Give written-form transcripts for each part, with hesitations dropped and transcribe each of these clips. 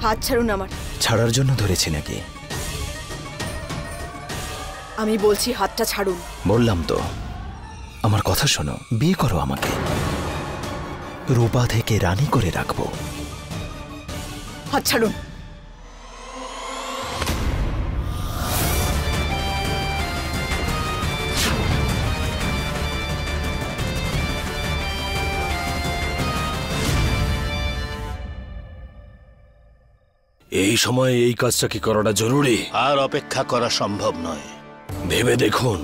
হাত ছাড়ুন আমার। ছাড়ার জন্য ধরেছি নাকি? আমি বলছি হাতটা ছাড়ুন। বললাম তো, আমার কথা শোনো, বিয়ে করো আমাকে, রূপা থেকে রানী করে রাখবো। হাত ছাড়ুন। এই সময়ে এই কাজটা কি করাটা জরুরি? আর অপেক্ষা করা সম্ভব নয়। ভেবে দেখুন,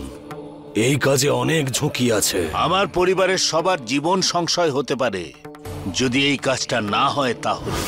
এই কাজে অনেক ঝুঁকি আছে। আমার পরিবারের সবার জীবন সংশয় হতে পারে যদি এই কাজটা না হয়। তাহলে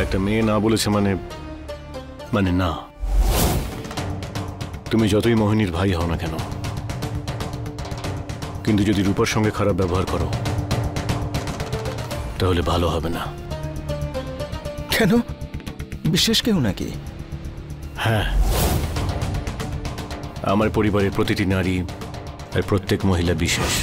একটা মেয়ে না বলেছে মানে না। তুমি যতই মোহিনীর ভাই হও না কেন, কিন্তু যদি রূপার সঙ্গে খারাপ ব্যবহার করো তাহলে ভালো হবে না। কেন? বিশেষ কেউ নাকি? হ্যাঁ, আমার পরিবারের প্রতিটি নারী আর প্রত্যেক মহিলা বিশেষ।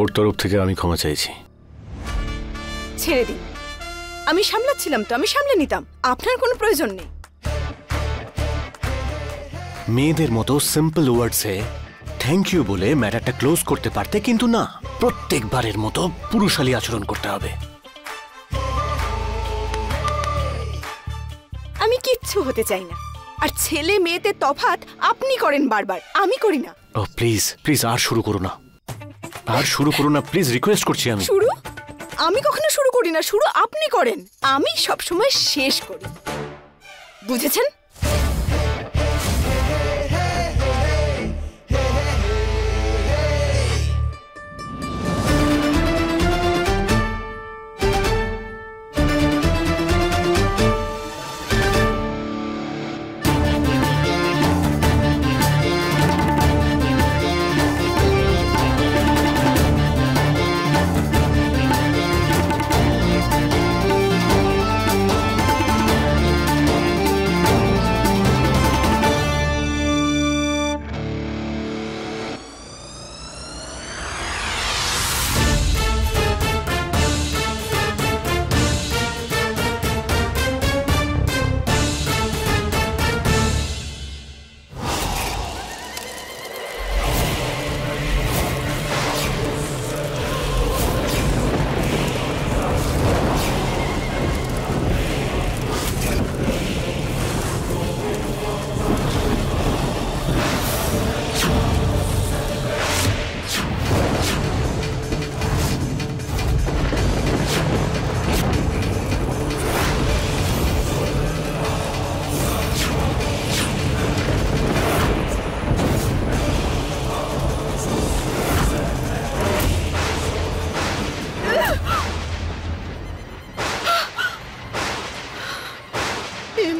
ওর তরফ থেকে আমি ক্ষমা চাইছি। ছেড়ে দিন, আমি সামলাচ্ছিলাম তো, আমি সামলে নিতাম, আপনার কোনো প্রয়োজন নেই। মেয়েদের মতো সিম্পল ওয়ার্ডসে থ্যাংক ইউ বলে ম্যাটারটা ক্লোজ করতে পারতে, কিন্তু না, প্রত্যেকবারের মতো পুরুষালী আচরণ করতে হবে। আমি কিচ্ছু হতে চাই না, আর ছেলে মেয়েতে তফাৎ আপনি করেন বারবার, আমি করি না। ও প্লিজ প্লিজ, আর শুরু করো না, আর শুরু করো না প্লিজ, রিকোয়েস্ট করছি আমি। শুরু আমি কখনো শুরু করি না, শুরু আপনি করেন, আমি সবসময় শেষ করি, বুঝেছেন?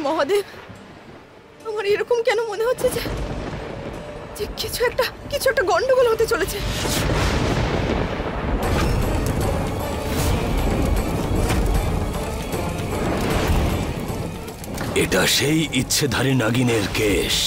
মহাদেব, আমার এরকম কেন মনে হচ্ছে যে কিছু একটা গন্ডগোল হতে চলেছে। এটা সেই ইচ্ছেধারী নাগিনের কেশ।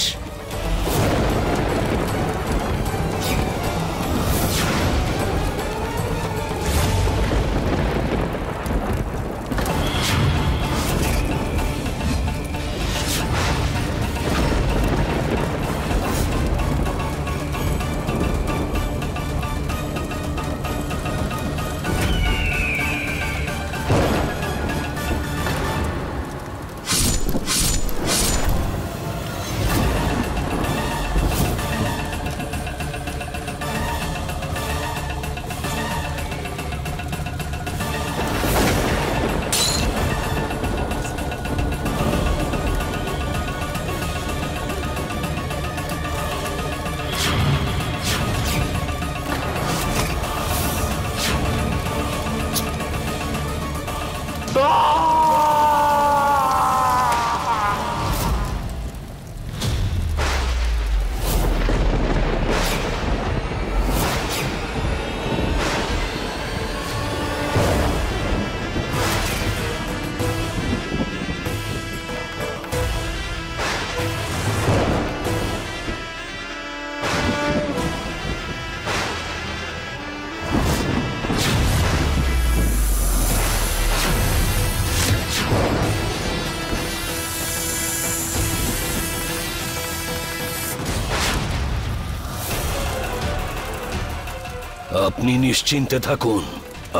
আপনি নিশ্চিন্তে থাকুন।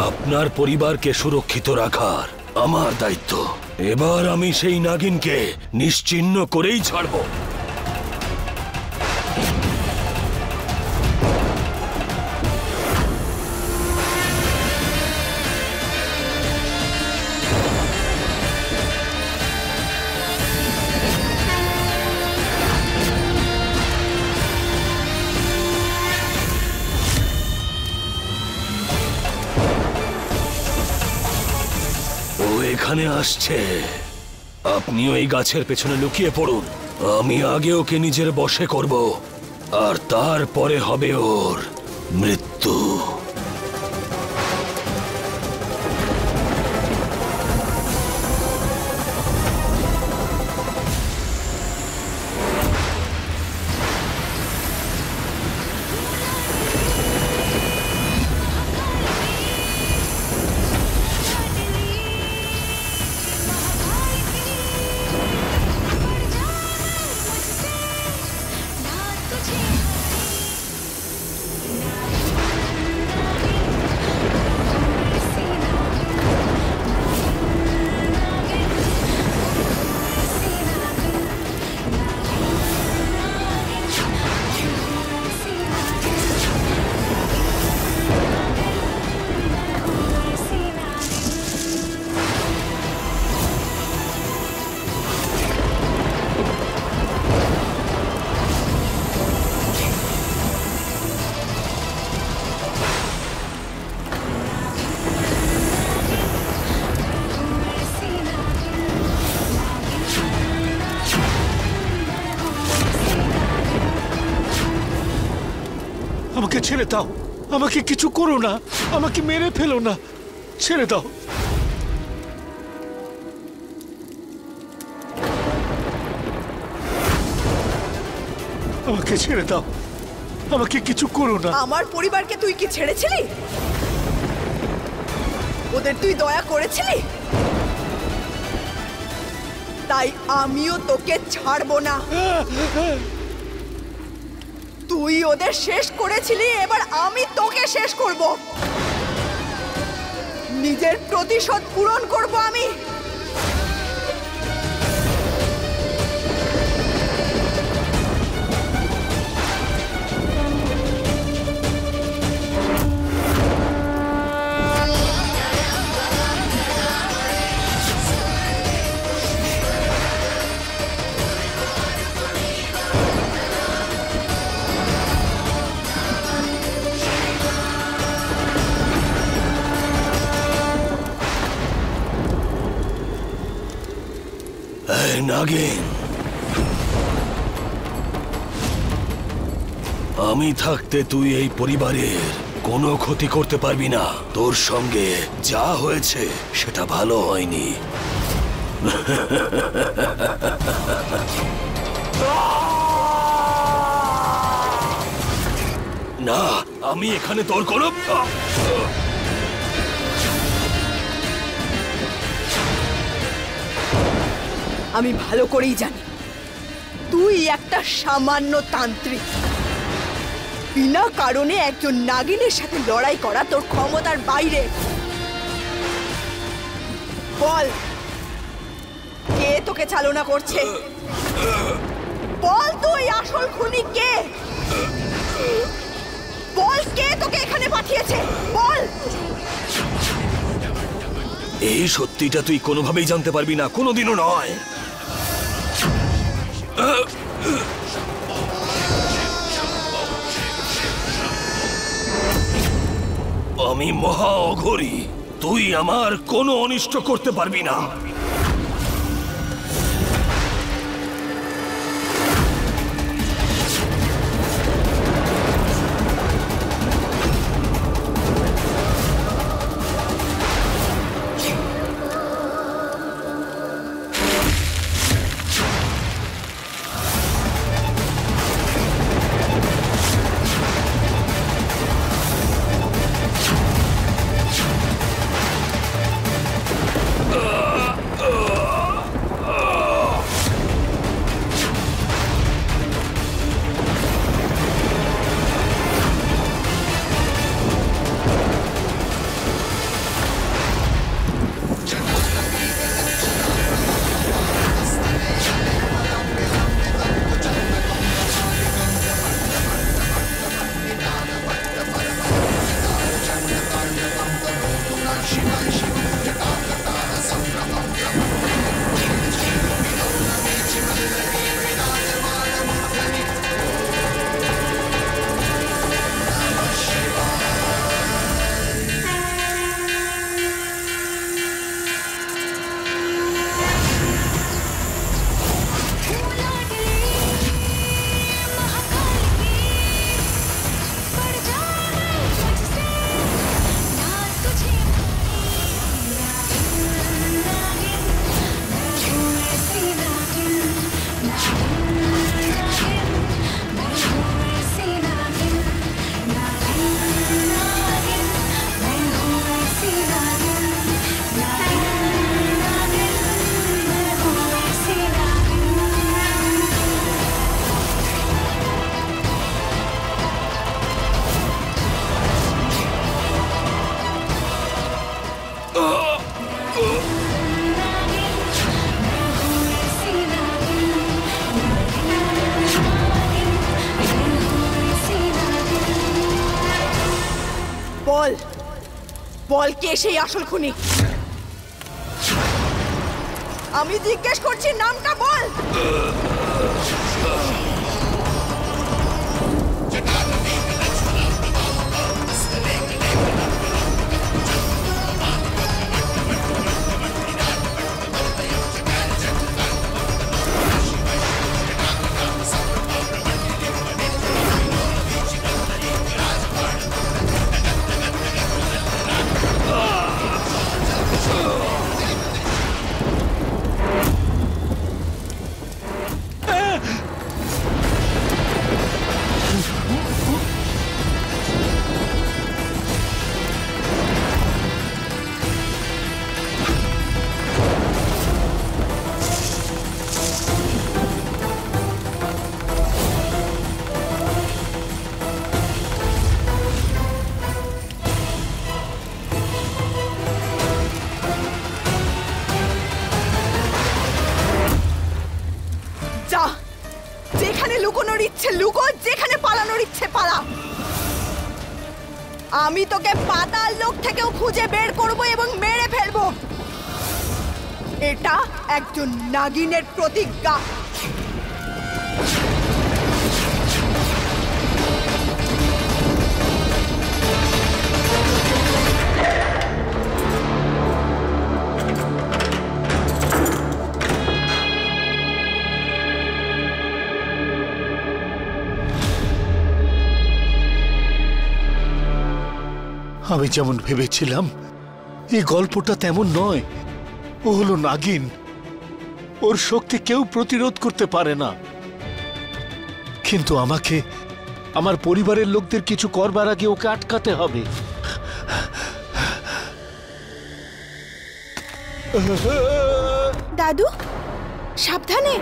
আপনার পরিবারকে সুরক্ষিত রাখার আমার দায়িত্ব। এবার আমি সেই নাগিনকে নিশ্চিহ্ন করেই ছাড়ব। ও এখানে আসছে। আপনিও এই গাছের পেছনে লুকিয়ে পড়ুন। আমি আগে ওকে নিজের বশে করব, আর তারপরে হবে ওর মৃত্যু। আমাকে ছেড়ে দাও, আমাকে কিছু করো না, আমাকে মেরে ফেলো না, ছেড়ে দাও। আমাকে ছেড়ে দাও, আমাকে কিছু করো না। আমার পরিবারকে তুই কি ছেড়েছিলি? ওদের তুই দয়া করেছিলি? তাই আমিও তোকে ছাড়বো না। তুই ওদের শেষ করেছিলি, এবার আমি তোকে শেষ করব। নিজের প্রতিশোধ পূরণ করব আমি। নাগিন, আমি থাকতে তুই এই পরিবারের কোনো ক্ষতি করতে পারবি না। তোর সঙ্গে যা হয়েছে সেটা ভালো হয়নি। না, আমি এখানে তোর কোনো আমি ভালো করেই জানি তুই একটা সামান্য তান্ত্রিক। বিনা কারণে একজন নাগিনের সাথে লড়াই করা তোর ক্ষমতার বাইরে। বল, কে তোকে চালনা করছে? বল তুই আসল খুনি কে? বল, কে তোকে এখানে পাঠিয়েছে? বল। এই সত্যিটা তুই কোনোভাবেই জানতে পারবি না, কোনোদিনও নয়। আমি মহা অঘরী, তুই আমার কোনো অনিষ্ট করতে পারবি না। বল কে সেই আসল খুনি। আমি জিজ্ঞেস করছি, নামটা বল। যেখানে লুকোনোর ইচ্ছে লুকো, যেখানে পালানোর ইচ্ছে পালা। আমি তোকে পাতাল লোক থেকেও খুঁজে বের করব এবং মেরে ফেলবো। এটা একজন নাগিনের প্রতিজ্ঞা। আমি যেমন ভেবেছিলাম এই গল্পটা তেমন নয়। ও হলো নাগিন, ওর শক্তি কেউ প্রতিরোধ করতে পারে না। কিন্তু আমাকে আমার পরিবারের লোকদের কিছু করবার আগে ওকে আটকাতে হবে। দাদু সাবধানে।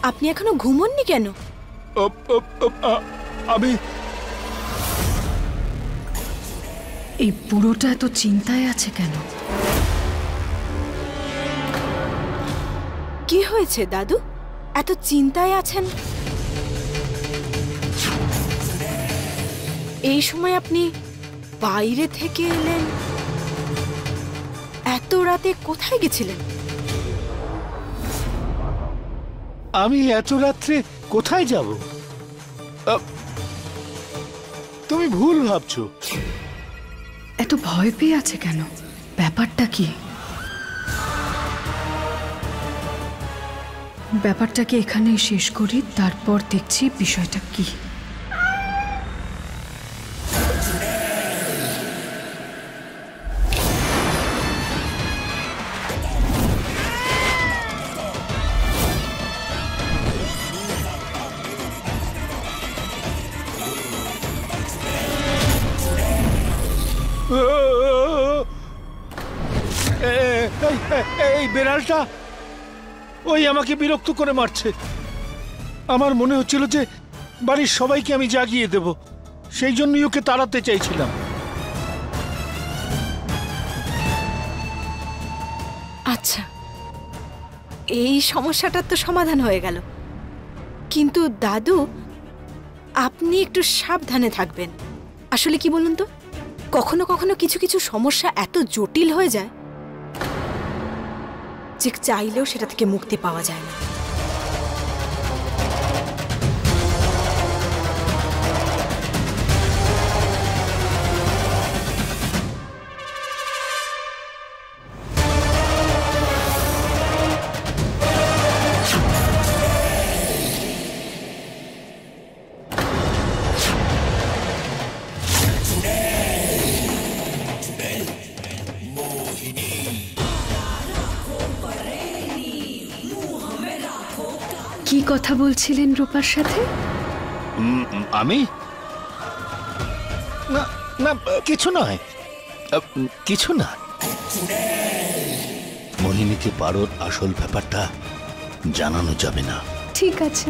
আপনি এখনো ঘুমোননি কেন? আমি এই পুরোটা এত চিন্তায় আছে কেন? কি হয়েছে দাদু, এত চিন্তায় আছেন? এই সময় আপনি বাইরে থেকে এলেন, এত রাতে কোথায় গেছিলেন? আমি এত রাত্রে কোথায় যাব? তুমি ভুল ভাবছো। এত ভয় পেয়ে আছে কেন? ব্যাপারটা কি? ব্যাপারটাকে এখানেই শেষ করি, তারপর দেখছি বিষয়টা কি। এই বেড়ালটা ওই আমাকে বিরক্ত করে মারছে। আমার মনে হচ্ছিল যে বাড়ির সবাইকে আমি জাগিয়ে দেব, সেই জন্যই ওকে তাড়াতে চাইছিলাম। আচ্ছা, এই সমস্যাটার তো সমাধান হয়ে গেল। কিন্তু দাদু, আপনি একটু সাবধানে থাকবেন। আসলে কি বলুন তো, কখনো কখনো কিছু কিছু সমস্যা এত জটিল হয়ে যায় যে চাইলেও সেটা থেকে মুক্তি পাওয়া যায় না। কি কথা বলছিলেন রূপার সাথে? আমি না না, কিছু নয়, কিছু না। মোহিনীকে পারোর আসল ব্যাপারটা জানানো যাবে না। ঠিক আছে।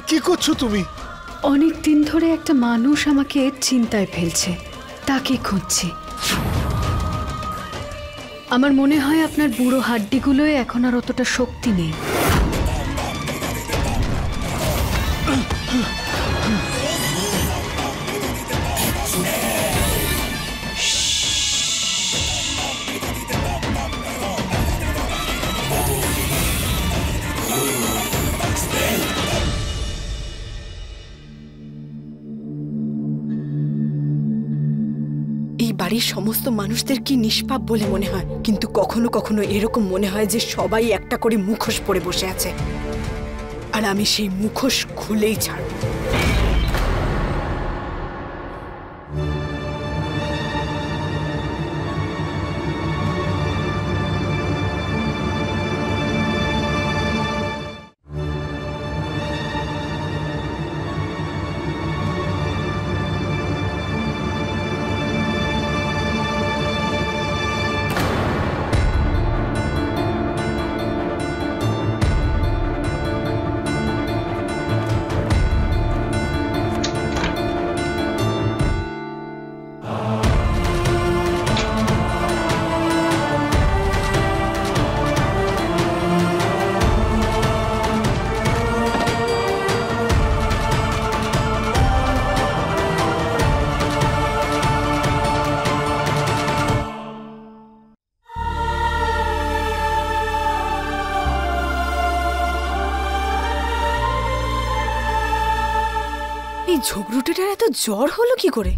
কি করছো তুমি? অনেক দিন ধরে একটা মানুষ আমাকে চিন্তায় ফেলছে, তাকে খুঁজছি। আমার মনে হয় আপনার বুড়ো হাড্ডিগুলোয় এখন আর অতটা শক্তি নেই। বাড়ির সমস্ত মানুষদের কি নিষ্পাপ বলে মনে হয়, কিন্তু কখনো কখনো এরকম মনে হয় যে সবাই একটা করে মুখোশ পরে বসে আছে, আর আমি সেই মুখোশ খুলেই ছাড়ব। এই ঝগড়ুটেটার এত জ্বর হলো কি করে?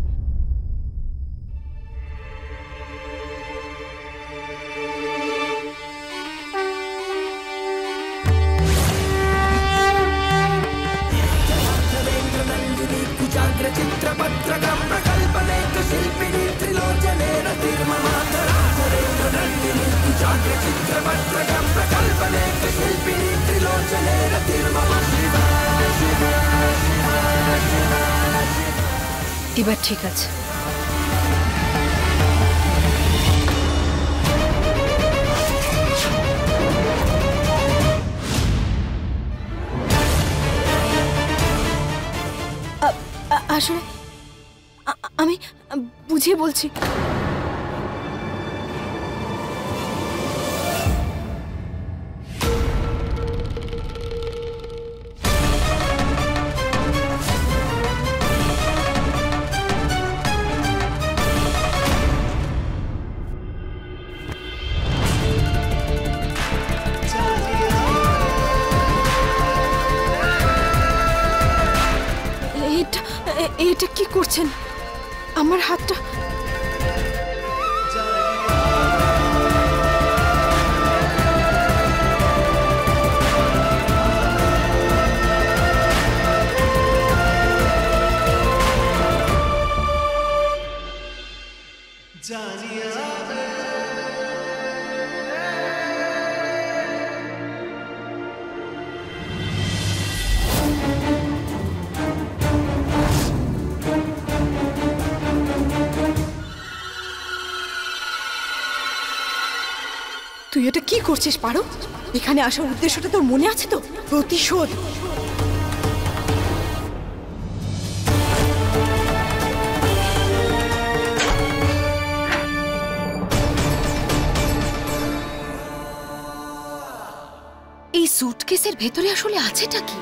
এবার ঠিক আছে। আসলে আমি বুঝিয়ে বলছি। এটা কি করছেন? আমার হাতটা তুই এটা কি করছিস পারো? এখানে আসার উদ্দেশ্যটা তোর মনে আছে তো? প্রতিশোধ। এই সুটকেসের ভেতরে আসলে আছেটা কি?